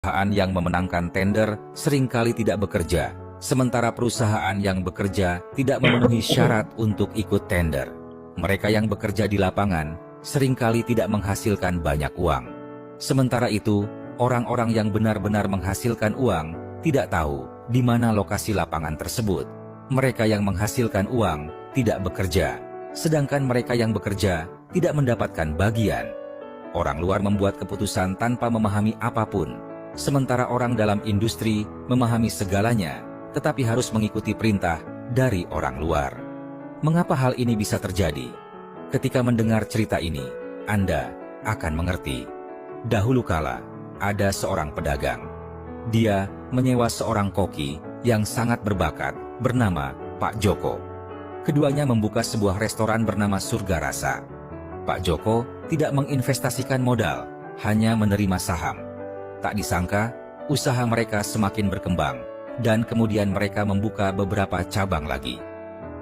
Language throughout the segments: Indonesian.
Perusahaan yang memenangkan tender seringkali tidak bekerja, sementara perusahaan yang bekerja tidak memenuhi syarat untuk ikut tender. Mereka yang bekerja di lapangan seringkali tidak menghasilkan banyak uang. Sementara itu, orang-orang yang benar-benar menghasilkan uang tidak tahu di mana lokasi lapangan tersebut. Mereka yang menghasilkan uang tidak bekerja, sedangkan mereka yang bekerja tidak mendapatkan bagian. Orang luar membuat keputusan tanpa memahami apapun, sementara orang dalam industri memahami segalanya, tetapi harus mengikuti perintah dari orang luar. Mengapa hal ini bisa terjadi? Ketika mendengar cerita ini, Anda akan mengerti. Dahulu kala, ada seorang pedagang. Dia menyewa seorang koki yang sangat berbakat bernama Pak Joko. Keduanya membuka sebuah restoran bernama Surga Rasa. Pak Joko tidak menginvestasikan modal, hanya menerima saham. Tak disangka, usaha mereka semakin berkembang, dan kemudian mereka membuka beberapa cabang lagi.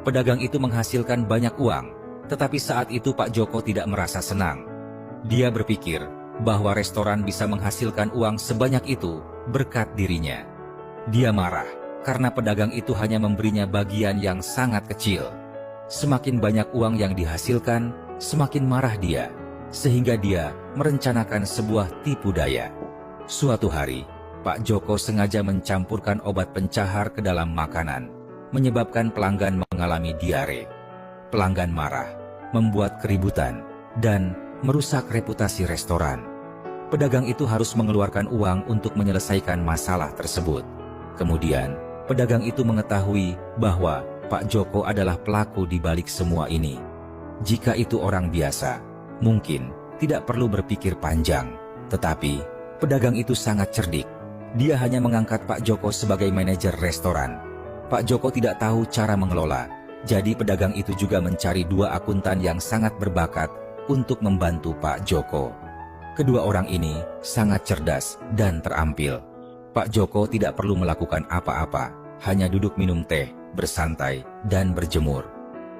Pedagang itu menghasilkan banyak uang, tetapi saat itu Pak Joko tidak merasa senang. Dia berpikir bahwa restoran bisa menghasilkan uang sebanyak itu berkat dirinya. Dia marah karena pedagang itu hanya memberinya bagian yang sangat kecil. Semakin banyak uang yang dihasilkan, semakin marah dia, sehingga dia merencanakan sebuah tipu daya. Suatu hari, Pak Joko sengaja mencampurkan obat pencahar ke dalam makanan, menyebabkan pelanggan mengalami diare. Pelanggan marah, membuat keributan, dan merusak reputasi restoran. Pedagang itu harus mengeluarkan uang untuk menyelesaikan masalah tersebut. Kemudian, pedagang itu mengetahui bahwa Pak Joko adalah pelaku di balik semua ini. Jika itu orang biasa, mungkin tidak perlu berpikir panjang, tetapi pedagang itu sangat cerdik. Dia hanya mengangkat Pak Joko sebagai manajer restoran. Pak Joko tidak tahu cara mengelola, jadi pedagang itu juga mencari dua akuntan yang sangat berbakat untuk membantu Pak Joko. Kedua orang ini sangat cerdas dan terampil. Pak Joko tidak perlu melakukan apa-apa, hanya duduk minum teh, bersantai, dan berjemur.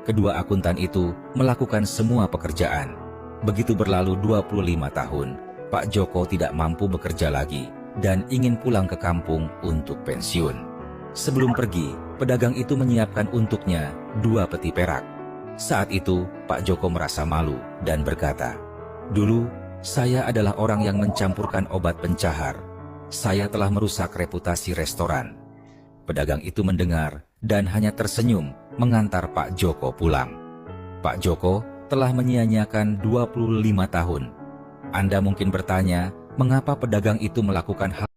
Kedua akuntan itu melakukan semua pekerjaan. Begitu berlalu 25 tahun, Pak Joko tidak mampu bekerja lagi dan ingin pulang ke kampung untuk pensiun. Sebelum pergi, pedagang itu menyiapkan untuknya 2 peti perak. Saat itu, Pak Joko merasa malu dan berkata, "Dulu, saya adalah orang yang mencampurkan obat pencahar. Saya telah merusak reputasi restoran." Pedagang itu mendengar dan hanya tersenyum mengantar Pak Joko pulang. Pak Joko telah menyia-nyiakan 25 tahun. Anda mungkin bertanya, mengapa pedagang itu melakukan hal